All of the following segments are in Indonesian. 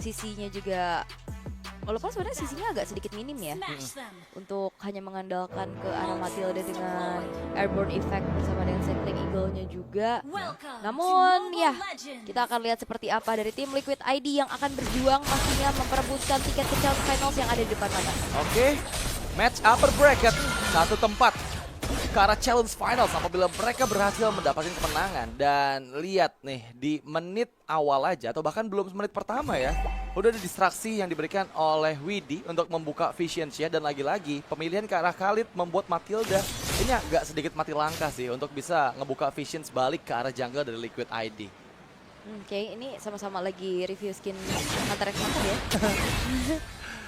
sisinya juga, walaupun sebenarnya sisinya agak sedikit minim ya, untuk hanya mengandalkan ke arah Matilda dengan airborne effect bersama dengan Cycling Eagle-nya juga. Namun ya, kita akan lihat seperti apa dari tim Liquid ID yang akan berjuang pastinya memperebutkan tiket ke Challenge Finals yang ada di depan mata. Oke, match upper bracket, satu tempat ke arah Challenge Finals apabila mereka berhasil mendapatkan kemenangan. Dan lihat nih, di menit awal aja atau bahkan belum menit pertama ya, udah ada distraksi yang diberikan oleh Widhi untuk membuka Visions ya. Dan lagi-lagi pemilihan ke arah Khalid membuat Matilda ini agak sedikit mati langkah sih untuk bisa ngebuka Visions balik ke arah jungle dari Liquid ID. Oke, ini sama-sama lagi review skin Hunter x Hunter ya.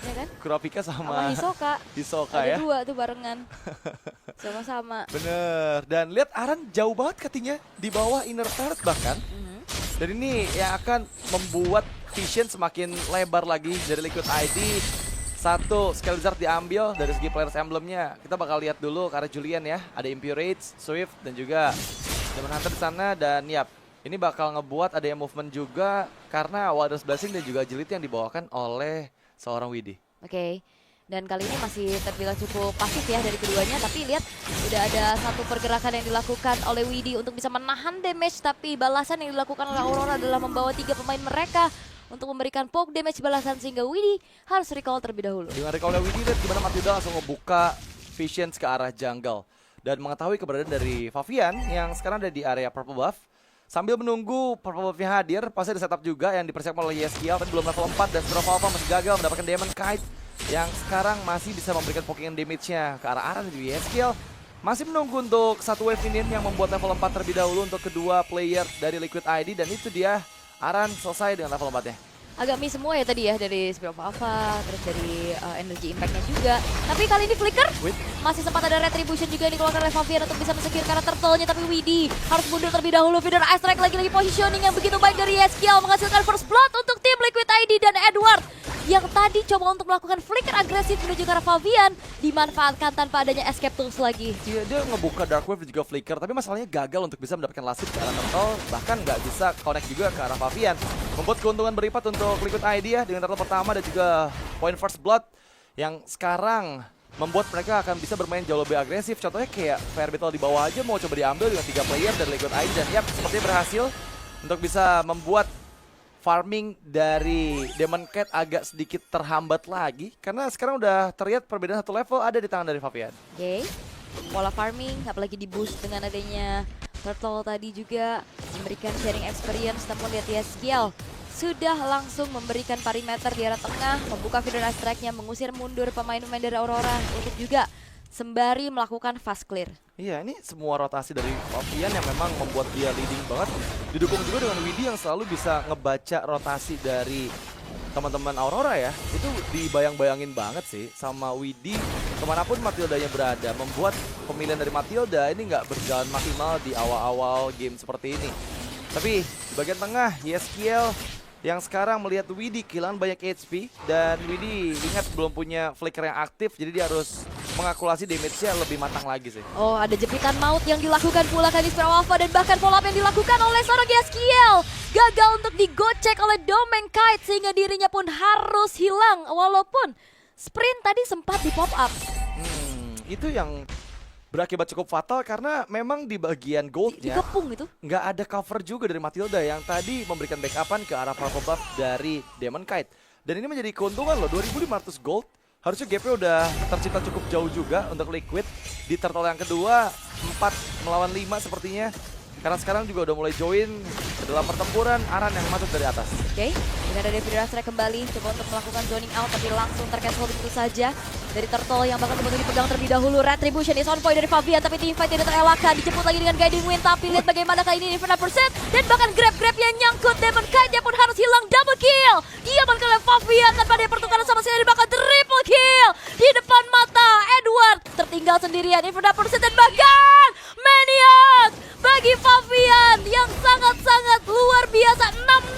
Ya kan? Kurapika Sama sama Hisoka. Hisoka Ada ya. dua tuh barengan. Sama-sama. Bener, dan lihat Aran jauh banget katanya di bawah inner turret bahkan. Dan ini yang akan membuat Vision semakin lebar lagi dari Liquid ID. Satu skill wizard diambil dari segi players emblemnya. Kita bakal lihat dulu ke arah Julian ya. Ada Impurage, Swift dan juga Demon Hunter di sana. Dan yap, ini bakal ngebuat ada yang movement juga karena Wilders Blessing dan juga Agility yang dibawakan oleh seorang Widhi. Oke. Dan kali ini masih terbilang cukup pasif ya dari keduanya. Tapi lihat udah ada satu pergerakan yang dilakukan oleh Widhi untuk bisa menahan damage. Tapi balasan yang dilakukan oleh Aurora adalah membawa 3 pemain mereka untuk memberikan poke damage balasan. Sehingga Widhi harus recall terlebih dahulu. Dengan recall oleh Widhi, lihat gimana Matilda langsung ngebuka Visions ke arah jungle. Dan mengetahui keberadaan dari Favian yang sekarang ada di area purple buff. Sambil menunggu purple buff-nya hadir, pasti ada setup juga yang dipersiapkan oleh Yeskiel. Tapi belum level 4 dan Stroke Alpha masih gagal mendapatkan Demon Kite yang sekarang masih bisa memberikan poking damage-nya ke arah Aran dan Yeskiel. Masih menunggu untuk satu wave ini yang membuat level 4 terlebih dahulu untuk kedua player dari Liquid ID. Dan itu dia, Aran selesai dengan level 4-nya. Agak miss semua ya tadi ya, dari Spirit of Alpha, terus dari energy impact-nya juga. Tapi kali ini Flicker masih sempat ada retribution juga yang dikeluarkan oleh Favian untuk bisa mensecure karena turtle-nya. Tapi Widhi harus mundur terlebih dahulu. Feeder Ice Strike lagi positioning yang begitu baik dari Yeskiel menghasilkan first blood untuk tim Liquid ID. Dan Edward yang tadi coba untuk melakukan flicker agresif menuju ke arah Favian dimanfaatkan tanpa adanya escape tools lagi. Dia ngebuka Dark Wave dan juga Flicker, tapi masalahnya gagal untuk bisa mendapatkan last hit ke arah Turtle, bahkan nggak bisa connect juga ke arah Favian. Membuat keuntungan berlipat untuk Liquid ID ya, dengan Turtle pertama dan juga point first blood yang sekarang membuat mereka akan bisa bermain jauh lebih agresif. Contohnya kayak Fire Battle di bawah aja mau coba diambil dengan 3 player dari Liquid ID. Dan yap, sepertinya berhasil untuk bisa membuat farming dari Demon Cat agak sedikit terhambat lagi karena sekarang udah terlihat perbedaan 1 level ada di tangan dari Favian. Oke, pola farming apalagi di boost dengan adanya Turtle tadi juga memberikan sharing experience. Namun lihat Yeskiel sudah langsung memberikan perimeter di arah tengah, membuka Feeder Ice Strike-nya, mengusir mundur pemain-pemain dari Aurora untuk juga sembari melakukan fast clear. Iya, ini semua rotasi dari Favian yang memang membuat dia leading banget. Didukung juga dengan Widhi yang selalu bisa ngebaca rotasi dari teman-teman Aurora ya. Itu dibayang-bayangin banget sih sama Widhi kemanapun Matildanya berada. Membuat pemilihan dari Matilda ini nggak berjalan maksimal di awal-awal game seperti ini. Tapi di bagian tengah, Yeskiel yang sekarang melihat Widhi kehilangan banyak HP. Dan Widhi ingat belum punya flicker yang aktif, jadi dia harus mengakulasi damage-nya lebih matang lagi sih. Oh, ada jepitan maut yang dilakukan pula kali Spirit of Alpha dan bahkan follow up yang dilakukan oleh seorang Yeskiel. Gagal untuk digocek oleh Domain Kite sehingga dirinya pun harus hilang walaupun sprint tadi sempat di pop up. Itu yang berakibat cukup fatal karena memang di bagian goldnya Dikepung itu. nggak ada cover juga dari Matilda yang tadi memberikan backupan ke arah purple buff dari Demon Kite. Dan ini menjadi keuntungan loh, 2.500 gold. Harusnya gapnya udah tercipta cukup jauh juga untuk Liquid. Di turtle yang kedua, 4 melawan 5 sepertinya. Karena sekarang juga udah mulai join ke dalam pertempuran Aran yang masuk dari atas. Oke, dengan ada Feeder Ice Strike kembali coba untuk melakukan zoning out tapi langsung tercancel begitu saja dari Turtle yang bakal coba dipegang terlebih dahulu. Retribution is on point dari Favian tapi teamfight tidak terelakkan. Dijemput lagi dengan Guiding Wind tapi lihat bagaimana kali ini Inferno Percent dan bahkan grab-grab yang nyangkut. Demon Kite yang pun harus hilang, double kill. Diamankan oleh Favian tanpa ada pertukaran sama sekali, bahkan triple kill di depan mata Edward. Tertinggal sendirian Inferno Percent dan bahkan Maniac bagi Favian yang sangat-sangat luar biasa.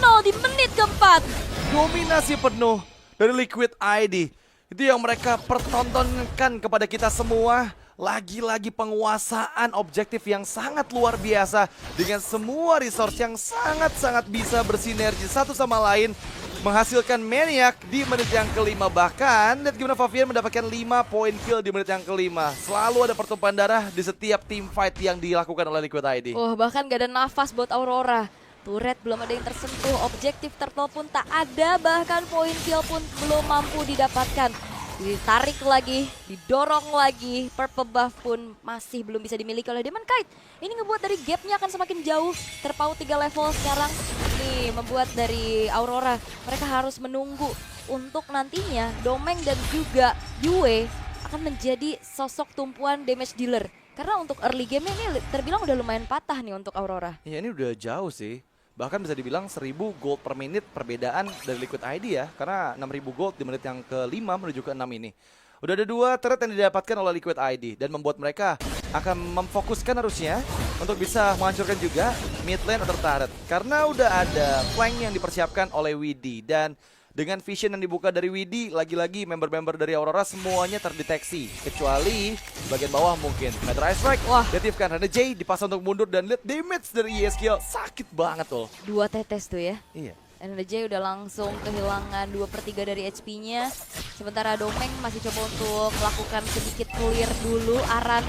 6-0 di menit keempat. Dominasi penuh dari Liquid ID. Itu yang mereka pertontonkan kepada kita semua. Lagi-lagi penguasaan objektif yang sangat luar biasa dengan semua resource yang sangat-sangat bisa bersinergi satu sama lain. menghasilkan Maniac di menit yang kelima. Bahkan lihat gimana Favian mendapatkan 5 poin kill di menit yang kelima. Selalu ada pertumpahan darah di setiap team fight yang dilakukan oleh Liquid ID. Oh, bahkan gak ada nafas buat Aurora. Turret belum ada yang tersentuh, objektif turtle pun tak ada, bahkan poin kill pun belum mampu didapatkan. Ditarik lagi, didorong lagi, purple buff pun masih belum bisa dimiliki oleh Demon Kite. Ini ngebuat dari gapnya akan semakin jauh, terpaut 3 level sekarang. Nih, membuat dari Aurora, mereka harus menunggu untuk nantinya Domeng dan juga Yue akan menjadi sosok tumpuan damage dealer. Karena untuk early game ini terbilang udah lumayan patah nih untuk Aurora. Ya ini udah jauh sih. Bahkan bisa dibilang 1000 gold per menit perbedaan dari Liquid ID ya. Karena 6000 gold di menit yang ke-5 menuju ke-6 ini. Udah ada 2 turret yang didapatkan oleh Liquid ID. Dan membuat mereka akan memfokuskan harusnya untuk bisa menghancurkan juga mid lane atau turret. Karena udah ada flank yang dipersiapkan oleh WD. Dan dengan vision yang dibuka dari WD, lagi-lagi member-member dari Aurora semuanya terdeteksi. Kecuali bagian bawah mungkin. Metro Ice Strike, Wah, diaktifkan. Ada Jay dipasang untuk mundur dan lihat damage dari ESKL. Sakit banget loh. 2 tetes tuh ya. Iya. NRJ udah langsung kehilangan 2/3 dari HP-nya. Sementara Domeng masih coba untuk melakukan sedikit clear dulu. Aran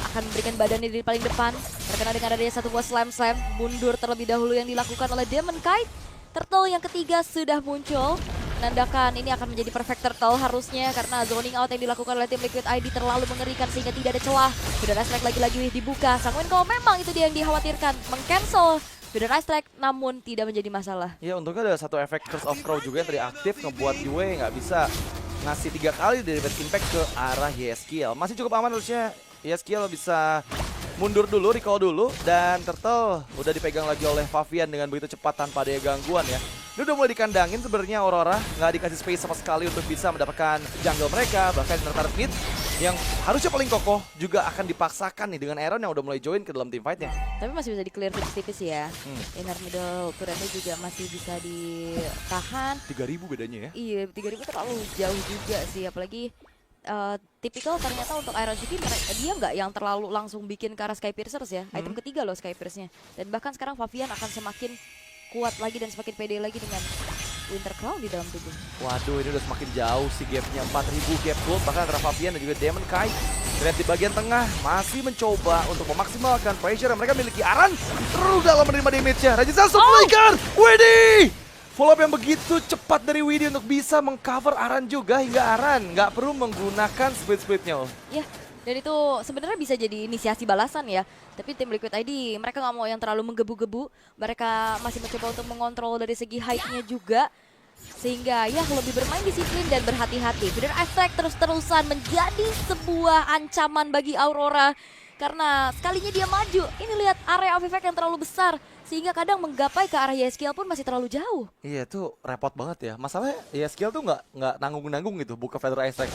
akan memberikan badannya di paling depan. Terkena dengan adanya satu buah slam, mundur terlebih dahulu yang dilakukan oleh Demon Kite. Turtle yang ketiga sudah muncul, menandakan ini akan menjadi perfect turtle harusnya karena zoning out yang dilakukan oleh tim Liquid ID terlalu mengerikan sehingga tidak ada celah. Sudah ada strike lagi-lagi dibuka. Sangwin kalau memang itu dia yang dikhawatirkan, meng-cancel sudah ada strike namun tidak menjadi masalah. Ya untungnya ada satu efek Curse of Crow juga yang tadi aktif ngebuat Yue nggak bisa ngasih 3 kali dari damage impact ke arah YSKL. Masih cukup aman harusnya. YSKL bisa mundur dulu, recall dulu, dan Turtle udah dipegang lagi oleh Favian dengan begitu cepat tanpa ada gangguan ya. Ini udah mulai dikandangin sebenarnya Aurora, nggak dikasih space sama sekali untuk bisa mendapatkan jungle mereka, bahkan turret mid yang harusnya paling kokoh juga akan dipaksakan nih dengan Aaron yang udah mulai join ke dalam team fight-nya. Tapi masih bisa di-clear tipis-tipis ya. Inner middle turretnya juga masih bisa ditahan. 3000 bedanya ya. Iya, 3000 terlalu jauh juga sih, apalagi tipikal ternyata untuk Iron City dia nggak yang terlalu langsung bikin ke arah Sky Piercers ya. Item ketiga loh Sky Pierce-nya. Dan bahkan sekarang Favian akan semakin kuat lagi dan semakin pede lagi dengan Winter Crown di dalam tubuh. Waduh, ini udah semakin jauh sih gapnya, 4000 gap gold bahkan antara Favian dan juga Demon Kite. Lihat di bagian tengah masih mencoba untuk memaksimalkan pressure yang mereka miliki. Aran terus dalam menerima damage-nya. Rajin Flicker, Widdy! Follow up yang begitu cepat dari Widdy untuk bisa mengcover Aran juga hingga Aran nggak perlu menggunakan split-splitnya. Ya, dan itu sebenarnya bisa jadi inisiasi balasan ya. Tapi tim Liquid ID mereka nggak mau yang terlalu menggebu-gebu. Mereka masih mencoba untuk mengontrol dari segi height-nya juga. Sehingga ya lebih bermain disiplin dan berhati-hati. Feeder Attack terus-terusan menjadi sebuah ancaman bagi Aurora. Karena sekalinya dia maju, ini lihat area of effect yang terlalu besar. Sehingga kadang menggapai ke arah YSKL pun masih terlalu jauh. Iya tuh repot banget ya. Masalahnya YSKL tuh nggak nanggung-nanggung gitu buka Feather Ice Strike.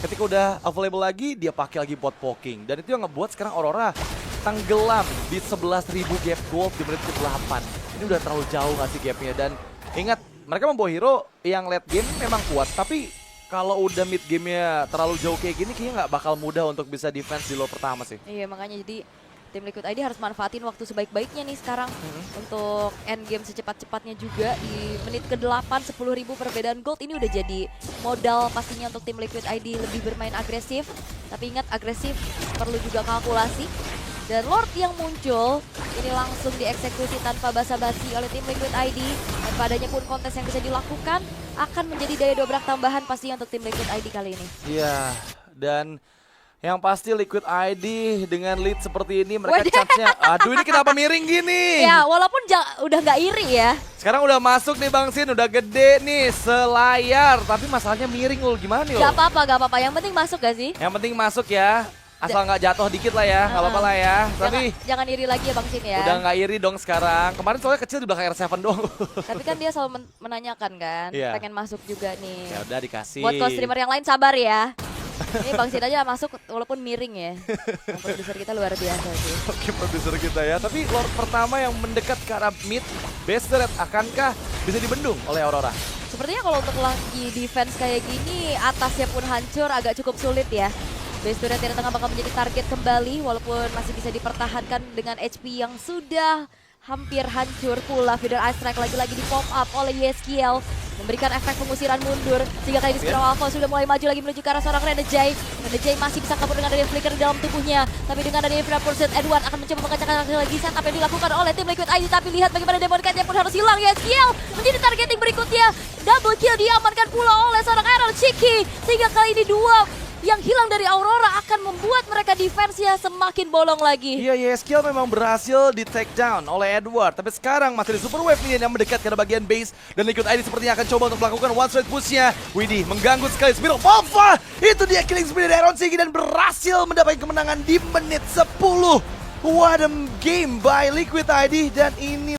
Ketika udah available lagi, dia pakai lagi bot poking. Dan itu yang ngebuat sekarang Aurora tenggelam di 11.000 gap gold di menit ke-8. Ini udah terlalu jauh nggak sih gapnya. Dan ingat, mereka membawa hero yang late game memang kuat. Tapi kalau udah mid gamenya terlalu jauh kayak gini, kayaknya nggak bakal mudah untuk bisa defense di low pertama sih. Iya, makanya jadi tim Liquid ID harus manfaatin waktu sebaik-baiknya nih sekarang untuk end game secepat-cepatnya juga di menit ke-8 10.000 perbedaan gold ini udah jadi modal pastinya untuk tim Liquid ID lebih bermain agresif. Tapi ingat, agresif perlu juga kalkulasi. Dan Lord yang muncul ini langsung dieksekusi tanpa basa-basi oleh tim Liquid ID. Dan padanya pun kontes yang bisa dilakukan akan menjadi daya dobrak tambahan pastinya untuk tim Liquid ID kali ini. Iya, dan yang pasti Liquid ID dengan lead seperti ini mereka chance-nya, aduh ini kenapa miring gini? Ya walaupun udah nggak iri ya. Sekarang udah masuk nih Bang Sin, udah gede nih selayar, tapi masalahnya miring loh, gimana nih? Gak apa-apa, yang penting masuk gak sih? Yang penting masuk ya, asal nggak jatuh dikit lah ya, nggak apa-apa lah ya. Tapi jangan iri lagi ya Bang Sin ya. udah nggak iri dong sekarang, kemarin soalnya kecil di belakang R7 dong. Tapi kan dia selalu menanyakan kan, Iya. pengen masuk juga nih. Ya udah dikasih. Buat co-streamer yang lain sabar ya. Ini Bang Sin aja masuk walaupun miring ya. Yang produser kita luar biasa sih. Oke, produser kita ya. Tapi Lord pertama yang mendekat ke arah mid, base turret akankah bisa dibendung oleh Aurora? Sepertinya kalau untuk lagi defense kayak gini, atasnya pun hancur agak cukup sulit ya. Base turret di tengah bakal menjadi target kembali walaupun masih bisa dipertahankan dengan HP yang sudah hampir hancur pula. Feeder Ice Strike lagi-lagi di pop up oleh YSKL. memberikan efek pengusiran mundur. Sehingga kali ini Spiral Alpha sudah mulai maju lagi menuju ke arah seorang Renegade. Renegade masih bisa kabur dengan adanya flicker di dalam tubuhnya. Tapi dengan adanya Final Pursuit, Edward akan mencoba mengacak lagi setup yang dilakukan oleh tim Liquid ID. Tapi lihat bagaimana Demon Knight pun harus hilang ya. Skill menjadi targeting berikutnya. Double kill diamankan pula oleh seorang Iron Chiki. Sehingga kali ini dua yang hilang dari Aurora akan membuat mereka defense-nya semakin bolong lagi. Iya, Skill memang berhasil di take down oleh Edward. Tapi sekarang masih ada Super Wave Minion yang mendekat ke bagian base. Dan Liquid ID sepertinya akan coba untuk melakukan one straight push-nya. Widih mengganggu sekali Spiral Alpha. Itu dia killing spree dari Iron Chiki dan berhasil mendapatkan kemenangan di menit 10. What a game by Liquid ID. Dan ini